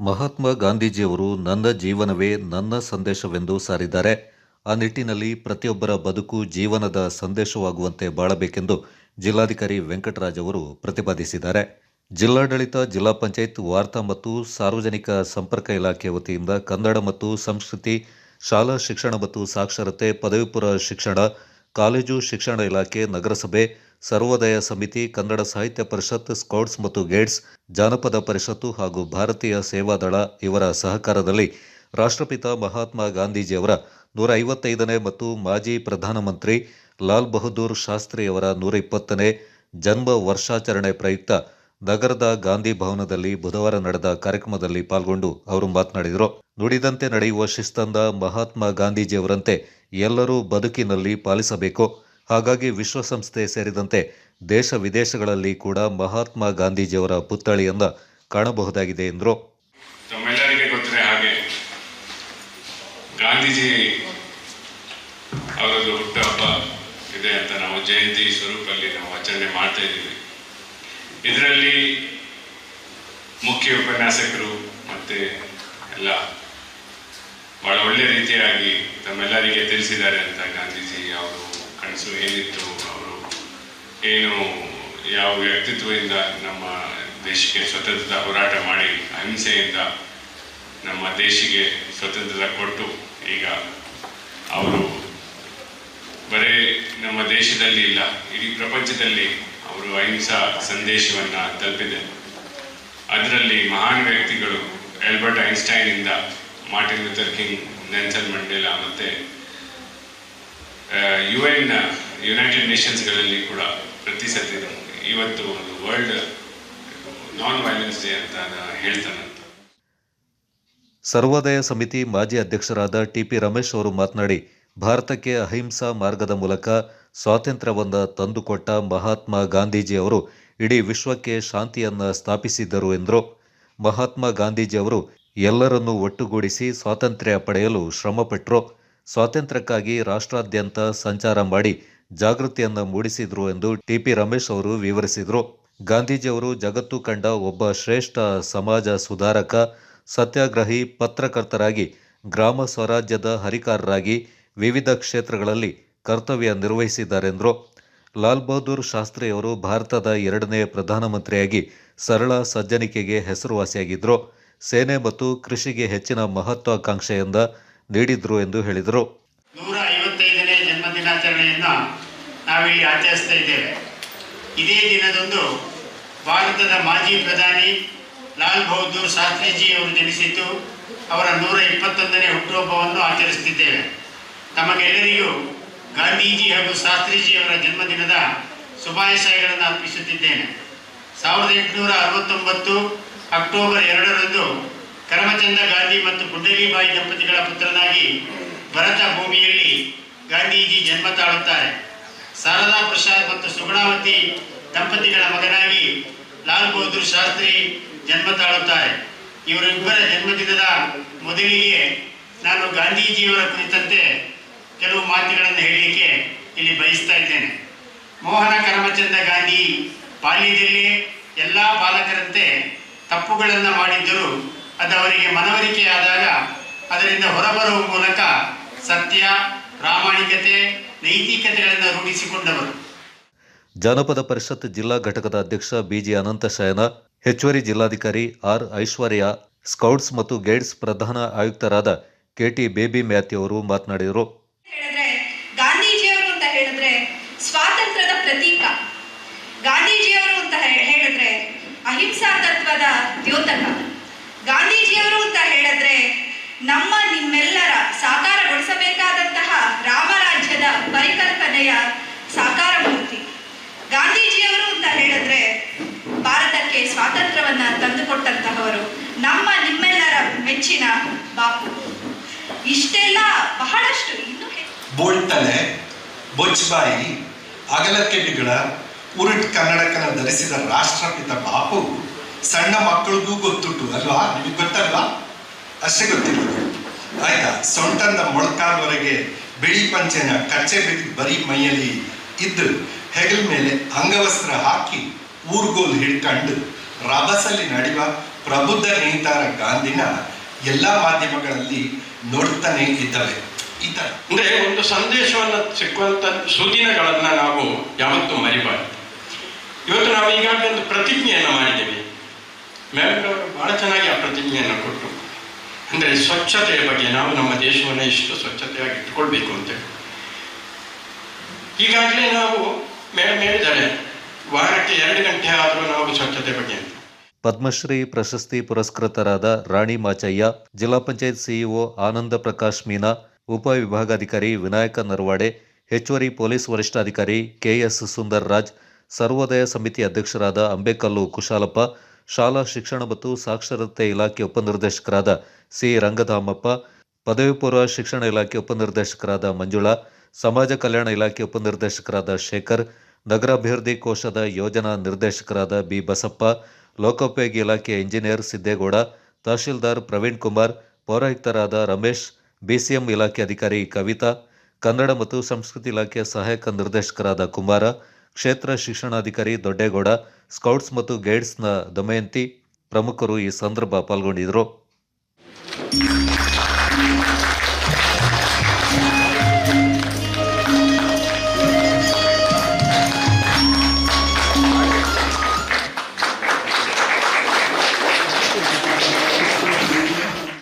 ಮಹಾತ್ಮ ಗಾಂಧೀಜಿಯವರು ನನ್ನ ಜೀವನವೇ ನನ್ನ ಸಂದೇಶವೆಂದು ಸಾರಿದ್ದಾರೆ. ಆ ನಿಟ್ಟಿನಲ್ಲಿ ಪ್ರತಿಯೊಬ್ಬರ ಬದುಕು ಜೀವನದ ಸಂದೇಶವಾಗುವಂತೆ ಬಾಳಬೇಕೆಂದು ಜಿಲ್ಲಾಧಿಕಾರಿ ವೆಂಕಟರಾಜ್ ಅವರು ಪ್ರತಿಪಾದಿಸಿದ್ದಾರೆ. ಜಿಲ್ಲಾಡಳಿತ, ಜಿಲ್ಲಾ ಪಂಚಾಯತ್, ವಾರ್ತಾ ಮತ್ತು ಸಾರ್ವಜನಿಕ ಸಂಪರ್ಕ ಇಲಾಖೆ ವತಿಯಿಂದ ಕನ್ನಡ ಮತ್ತು ಸಂಸ್ಕೃತಿ, ಶಾಲಾ ಶಿಕ್ಷಣ ಮತ್ತು ಸಾಕ್ಷರತೆ, ಪದವಿ ಪೂರ್ವ ಶಿಕ್ಷಣ, ಕಾಲೇಜು ಶಿಕ್ಷಣ ಇಲಾಖೆ, ನಗರಸಭೆ, ಸರ್ವೋದಯ ಸಮಿತಿ, ಕನ್ನಡ ಸಾಹಿತ್ಯ ಪರಿಷತ್, ಸ್ಕೌಟ್ಸ್ ಮತ್ತು ಗೈಡ್ಸ್, ಜಾನಪದ ಪರಿಷತ್ತು ಹಾಗೂ ಭಾರತೀಯ ಸೇವಾದಳ ಇವರ ಸಹಕಾರದಲ್ಲಿ ರಾಷ್ಟ್ರಪಿತ ಮಹಾತ್ಮ ಗಾಂಧೀಜಿಯವರ 155ನೇ ಮತ್ತು ಮಾಜಿ ಪ್ರಧಾನಮಂತ್ರಿ ಲಾಲ್ ಬಹದ್ದೂರ್ ಶಾಸ್ತ್ರಿಯವರ 120ನೇ ಜನ್ಮ ವರ್ಷಾಚರಣೆ ಪ್ರಯುಕ್ತ ನಗರದ ಗಾಂಧಿ ಭವನದಲ್ಲಿ ಬುಧವಾರ ನಡೆದ ಕಾರ್ಯಕ್ರಮದಲ್ಲಿ ಪಾಲ್ಗೊಂಡು ಅವರು ಮಾತನಾಡಿದರು. ನುಡಿದಂತೆ ನಡೆಯುವ ಶಿಸ್ತನ್ನ ಮಹಾತ್ಮ ಗಾಂಧೀಜಿಯವರಂತೆ ಎಲ್ಲರೂ ಬದುಕಿನಲ್ಲಿ ಪಾಲಿಸಬೇಕು. ಹಾಗಾಗಿ ವಿಶ್ವಸಂಸ್ಥೆ ಸೇರಿದಂತೆ ದೇಶ ವಿದೇಶಗಳಲ್ಲಿ ಕೂಡ ಮಹಾತ್ಮ ಗಾಂಧೀಜಿಯವರ ಪುತ್ಥಳಿಯನ್ನ ಕಾಣಬಹುದಾಗಿದೆ ಎಂದರು. ತಮ್ಮೆಲ್ಲರಿಗೆ ಗೊತ್ತಿದೆ ಹಾಗೆ ಗಾಂಧೀಜಿ ಅವರದ್ದು ಹುಟ್ಟುಹಬ್ಬ ಇದೆ ಅಂತ ನಾವು ಜಯಂತಿ ಸ್ವರೂಪಲ್ಲಿ ನಾವು ಆಚರಣೆ ಮಾಡ್ತಾ ಇದ್ದೀವಿ. ಇದರಲ್ಲಿ ಮುಖ್ಯ ಉಪನ್ಯಾಸಕರು ಮತ್ತೆ ಎಲ್ಲ ಬಹಳ ಒಳ್ಳೆ ರೀತಿಯಾಗಿ ತಮ್ಮೆಲ್ಲರಿಗೆ ತಿಳಿಸಿದ್ದಾರೆ ಅಂತ. ಗಾಂಧೀಜಿ ಅವರು ಕನಸು ಏನಿತ್ತು, ಅವರು ಏನು ಯಾವ ವ್ಯಕ್ತಿತ್ವದಿಂದ ನಮ್ಮ ದೇಶಕ್ಕೆ ಸ್ವತಂತ್ರ ಹೋರಾಟ ಮಾಡಿ ಅಹಿಂಸೆಯಿಂದ ನಮ್ಮ ದೇಶಕ್ಕೆ ಸ್ವತಂತ್ರ ಕೊಟ್ಟು ಈಗ ಅವರು ಬರೀ ನಮ್ಮ ದೇಶದಲ್ಲಿ ಇಲ್ಲ, ಇಡೀ ಪ್ರಪಂಚದಲ್ಲಿ ಅವರು ಅಹಿಂಸಾ ಸಂದೇಶವನ್ನು ತಲುಪಿದೆ. ಅದರಲ್ಲಿ ಮಹಾನ್ ವ್ಯಕ್ತಿಗಳು ಆಲ್ಬರ್ಟ್ ಐನ್ಸ್ಟೈನ್ ಇಂದ Martin Luther king, Nelson Mandela ಮತ್ತೆ ಯುನೈಟೆಡ್ ನೇಷನ್ಸ್ಗಳಲ್ಲಿ ಕೂಡ ಪ್ರತಿ ಸತಿ ಇವತ್ತು ಒಂದು ವರ್ಲ್ಡ್ ನಾನ್ ವೈಲೆನ್ಸ್ ಡೇ ಅಂತ ಹೇಳ್ತಾನೆ. ಸರ್ವೋದಯ ಸಮಿತಿ ಮಾಜಿ ಅಧ್ಯಕ್ಷರಾದ ಟಿ.ಪಿ. ರಮೇಶ್ ಅವರು ಮಾತನಾಡಿ, ಭಾರತಕ್ಕೆ ಅಹಿಂಸಾ ಮಾರ್ಗದ ಮೂಲಕ ಸ್ವಾತಂತ್ರ್ಯವನ್ನ ತಂದುಕೊಟ್ಟ ಮಹಾತ್ಮ ಗಾಂಧೀಜಿಯವರು ಇಡೀ ವಿಶ್ವಕ್ಕೆ ಶಾಂತಿಯನ್ನ ಸ್ಥಾಪಿಸಿದ್ದರು ಎಂದರು. ಮಹಾತ್ಮ ಗಾಂಧೀಜಿಯವರು ಎಲ್ಲರನ್ನೂ ಒಟ್ಟುಗೂಡಿಸಿ ಸ್ವಾತಂತ್ರ್ಯ ಪಡೆಯಲು ಶ್ರಮಪಟ್ಟರು. ಸ್ವಾತಂತ್ರ್ಯಕ್ಕಾಗಿ ರಾಷ್ಟ್ರಾದ್ಯಂತ ಸಂಚಾರ ಮಾಡಿ ಜಾಗೃತಿಯನ್ನು ಮೂಡಿಸಿದ್ರು ಎಂದು ಟಿ.ಪಿ. ರಮೇಶ್ ಅವರು ವಿವರಿಸಿದರು. ಗಾಂಧೀಜಿಯವರು ಜಗತ್ತು ಕಂಡ ಒಬ್ಬ ಶ್ರೇಷ್ಠ ಸಮಾಜ ಸುಧಾರಕ, ಸತ್ಯಾಗ್ರಹಿ, ಪತ್ರಕರ್ತರಾಗಿ, ಗ್ರಾಮ ಸ್ವರಾಜ್ಯದ ಹರಿಕಾರರಾಗಿ ವಿವಿಧ ಕ್ಷೇತ್ರಗಳಲ್ಲಿ ಕರ್ತವ್ಯ ನಿರ್ವಹಿಸಿದ್ದಾರೆಂದರು. ಲಾಲ್ ಬಹದ್ದೂರ್ ಶಾಸ್ತ್ರಿಯವರು ಭಾರತದ 2ನೇ ಪ್ರಧಾನಮಂತ್ರಿಯಾಗಿ ಸರಳ ಸಜ್ಜನಿಕೆಗೆ ಹೆಸರುವಾಸಿಯಾಗಿದ್ದರು. ಸೇನೆ ಮತ್ತು ಕೃಷಿಗೆ ಹೆಚ್ಚಿನ ಮಹತ್ವಾಕಾಂಕ್ಷೆಯಿಂದ ನೀಡಿದ್ರು ಎಂದು ಹೇಳಿದರು. 155ನೇ ಜನ್ಮ ದಿನಾಚರಣೆಯನ್ನು ನಾವಿಲ್ಲಿ ಆಚರಿಸ್ತಾ ಇದ್ದೇವೆ. ಇದೇ ದಿನದಂದು ಭಾರತದ ಮಾಜಿ ಪ್ರಧಾನಿ ಲಾಲ್ ಬಹದ್ದೂರ್ ಶಾಸ್ತ್ರಿಜಿ ಅವರು ಜನಿಸಿದ್ದು, ಅವರ 121ನೇ ಹುಟ್ಟುಹಬ್ಬವನ್ನು ಆಚರಿಸುತ್ತಿದ್ದೇವೆ. ತಮಗೆಲ್ಲರಿಗೂ ಗಾಂಧೀಜಿ ಹಾಗೂ ಶಾಸ್ತ್ರಿಜಿಯವರ ಜನ್ಮದಿನದ ಶುಭಾಶಯಗಳನ್ನು ಅರ್ಪಿಸುತ್ತಿದ್ದೇನೆ. 1869 ಅಕ್ಟೋಬರ್ 2ರಂದು ಕರಮಚಂದ ಗಾಂಧಿ ಮತ್ತು ಗುಂಡಲಿಬಾಯಿ ದಂಪತಿಗಳ ಪುತ್ರನಾಗಿ ಭರತ ಭೂಮಿಯಲ್ಲಿ ಗಾಂಧೀಜಿ ಜನ್ಮ ತಾಳುತ್ತಾರೆ. ಶಾರದಾ ಪ್ರಸಾದ್ ಮತ್ತು ಸುಗುಣಾವತಿ ದಂಪತಿಗಳ ಮಗನಾಗಿ ಲಾಲ್ ಬಹದ್ದೂರ್ ಶಾಸ್ತ್ರಿ ಜನ್ಮ ತಾಳುತ್ತಾರೆ. ಇವರಿಬ್ಬರ ಜನ್ಮದಿನದ ಮೊದಲಿಗೆ ನಾನು ಗಾಂಧೀಜಿಯವರ ಕುರಿತಂತೆ ಕೆಲವು ಮಾತುಗಳನ್ನು ಹೇಳಲಿಕ್ಕೆ ಇಲ್ಲಿ ಬಯಸ್ತಾ ಇದ್ದೇನೆ. ಮೋಹನ ಕರಮಚಂದ ಗಾಂಧಿ ಬಾಲ್ಯದಲ್ಲೇ ಎಲ್ಲ ಬಾಲಕರಂತೆ ತಪ್ಪುಗಳನ್ನು ಮಾಡಿದ್ದರೂ ಅದು ಅವರಿಗೆ ಮನವರಿಕೆಯಾದಾಗ ಅದರಿಂದ ಹೊರಬರುವ ಮೂಲಕ ಸತ್ಯ, ಪ್ರಾಮಾಣಿಕತೆ, ನೈತಿಕತೆಗಳನ್ನು ರೂಢಿಸಿಕೊಂಡವರು. ಜಾನಪದ ಪರಿಷತ್ ಜಿಲ್ಲಾ ಘಟಕದ ಅಧ್ಯಕ್ಷ ಬಿಜಿ ಅನಂತಶಯನ, ಹೆಚ್ಚುವರಿ ಜಿಲ್ಲಾಧಿಕಾರಿ ಆರ್ ಐಶ್ವರ್ಯ, ಸ್ಕೌಟ್ಸ್ ಮತ್ತು ಗೈಡ್ಸ್ ಪ್ರಧಾನ ಆಯುಕ್ತರಾದ ಕೆಟಿ ಬೇಬಿ ಮ್ಯಾಥ್ಯೂ ಅವರು ಮಾತನಾಡಿದರು. ಗಾಂಧೀಜಿಯವರು ಅಂತ ಹೇಳಿದ್ರೆ ಸ್ವಾತಂತ್ರ್ಯದ ಪ್ರತೀಕ. ಗಾಂಧೀಜಿಯವರು ಅಂತ ಹೇಳಿದ್ರೆ ಅಹಿಂಸಾ ತತ್ವದ ದ್ಯೋತಕ. ಗಾಂಧೀಜಿಯವರು ಅಂತ ಹೇಳಿದ್ರೆ ನಿಮ್ಮೆಲ್ಲರ ಸಾಕಾರಗೊಳಿಸಬೇಕಾದಂತಹ ರಾಮರಾಜ್ಯದ ಪರಿಕಲ್ಪನೆಯ ಸಾಕಾರ ಮೂರ್ತಿ. ಗಾಂಧೀಜಿಯವರು ಅಂತ ಹೇಳಿದ್ರೆ ಭಾರತಕ್ಕೆ ಸ್ವಾತಂತ್ರ್ಯವನ್ನ ತಂದುಕೊಟ್ಟಂತಹವರು, ನಿಮ್ಮೆಲ್ಲರ ಮೆಚ್ಚಿನ ಬಾಪು. ಇಷ್ಟೆಲ್ಲ ಬಹಳಷ್ಟು ಇನ್ನೂ ಬೋಳ್ತಲೆ, ಬೊಜ್ಬಾಯಿ, ಅಗಲಕೆಡಿಗಳ ಉರುಟ್ ಕನ್ನಡಕನ ಧರಿಸಿದ ರಾಷ್ಟ್ರಪಿತ ಬಾಪು ಸಣ್ಣ ಮಕ್ಕಳಿಗೂ ಗೊತ್ತುಂಟು ಅಲ್ವಾ? ನಿಮಗೆ ಗೊತ್ತಲ್ವಾ? ಅಷ್ಟೇ ಗೊತ್ತಿಲ್ಲ ಆಯ್ತಾ? ಸೊಂಟದ ಮೊಳಕಾಲ್ವರೆಗೆ ಬಿಳಿ ಪಂಚೆನ ಕಚ್ಚೆ ಬರೀ ಮೈಯಲ್ಲಿ ಇದ್ದು ಹೆಗಲ ಮೇಲೆ ಅಂಗವಸ್ತ್ರ ಹಾಕಿ ಊರ್ಗೋಲ್ ಹಿಡ್ಕೊಂಡು ರಭಸಲ್ಲಿ ನಡೆಯುವ ಪ್ರಬುದ್ಧ ನೇತಾರ ಗಾಂಧಿನ ಎಲ್ಲ ಮಾಧ್ಯಮಗಳಲ್ಲಿ ನೋಡ್ತಾನೆ ಇದ್ದಾವೆ. ಈ ಥರ ಅಂದರೆ ಒಂದು ಸಂದೇಶವನ್ನು ಸಿಕ್ಕುವಂಥ ಸುದಿನಗಳನ್ನ ನಾವು ಯಾವತ್ತೂ ಮರಿಬಾರ್ದು. ಇವತ್ತು ನಾವು ಈಗಾಗಲೇ ಒಂದು ಪ್ರತಿಜ್ಞೆಯನ್ನು ಮಾಡಿದ್ದೇವೆ. ಮ್ಯಾಮ್ ಅವರು ಬಹಳ ಚೆನ್ನಾಗಿ ಆ ಪ್ರತಿಜ್ಞೆಯನ್ನು ಕೊಟ್ಟರು. ಅಂದರೆ ಸ್ವಚ್ಛತೆಯ ಬಗ್ಗೆ ನಾವು ನಮ್ಮ ದೇಶವನ್ನು ಎಷ್ಟು ಸ್ವಚ್ಛತೆಯಾಗಿ ಇಟ್ಕೊಳ್ಬೇಕು ಅಂತೇಳಿ. ಈಗಾಗಲೇ ನಾವು ಮೇಡಮ್ ಹೇಳಿದ್ದಾರೆ, ವಾರಕ್ಕೆ 2 ಗಂಟೆ ಆದರೂ ನಾವು ಸ್ವಚ್ಛತೆ ಬಗ್ಗೆ ಅಂತ. ಪದ್ಮಶ್ರೀ ಪ್ರಶಸ್ತಿ ಪುರಸ್ಕೃತರಾದ ರಾಣಿ ಮಾಚಯ್ಯ, ಜಿಲ್ಲಾ ಪಂಚಾಯತ್ ಸಿಇಒ ಆನಂದ ಪ್ರಕಾಶ್ ಮೀನಾ, ಉಪವಿಭಾಗಾಧಿಕಾರಿ ವಿನಾಯಕ ನರವಾಡೆ, ಹೆಚ್ಚುವರಿ ಪೊಲೀಸ್ ವರಿಷ್ಠಾಧಿಕಾರಿ ಕೆಎಸ್ ಸುಂದರ್ ರಾಜ್, ಸರ್ವೋದಯ ಸಮಿತಿ ಅಧ್ಯಕ್ಷರಾದ ಅಂಬೇಕಲ್ಲು ಕುಶಾಲಪ್ಪ, ಶಾಲಾ ಶಿಕ್ಷಣ ಮತ್ತು ಸಾಕ್ಷರತೆ ಇಲಾಖೆ ಉಪನಿರ್ದೇಶಕರಾದ ಸಿ ರಂಗಧಾಮಪ್ಪ, ಪದವಿ ಪೂರ್ವ ಶಿಕ್ಷಣ ಇಲಾಖೆ ಉಪನಿರ್ದೇಶಕರಾದ ಮಂಜುಳಾ, ಸಮಾಜ ಕಲ್ಯಾಣ ಇಲಾಖೆ ಉಪನಿರ್ದೇಶಕರಾದ ಶೇಖರ್, ನಗರಾಭಿವೃದ್ಧಿ ಕೋಶದ ಯೋಜನಾ ನಿರ್ದೇಶಕರಾದ ಬಿ ಬಸಪ್ಪ, ಲೋಕೋಪಯೋಗಿ ಇಲಾಖೆ ಇಂಜಿನಿಯರ್ ಸಿದ್ದೇಗೌಡ, ತಹಶೀಲ್ದಾರ್ ಪ್ರವೀಣ್ ಕುಮಾರ್, ಪೌರಾಯುಕ್ತರಾದ ರಮೇಶ್, ಬಿಸಿಎಂ ಇಲಾಖೆ ಅಧಿಕಾರಿ ಕವಿತಾ, ಕನ್ನಡ ಮತ್ತು ಸಂಸ್ಕೃತಿ ಇಲಾಖೆ ಸಹಾಯಕ ನಿರ್ದೇಶಕರಾದ ಕುಮಾರ, ಕ್ಷೇತ್ರ ಶಿಕ್ಷಣಾಧಿಕಾರಿ ದೊಡ್ಡೇಗೌಡ, ಸ್ಕೌಟ್ಸ್ ಮತ್ತು ಗೈಡ್ಸ್ನ ದಮಯಂತಿ ಪ್ರಮುಖರು ಈ ಸಂದರ್ಭ ಪಾಲ್ಗೊಂಡಿದ್ದರು.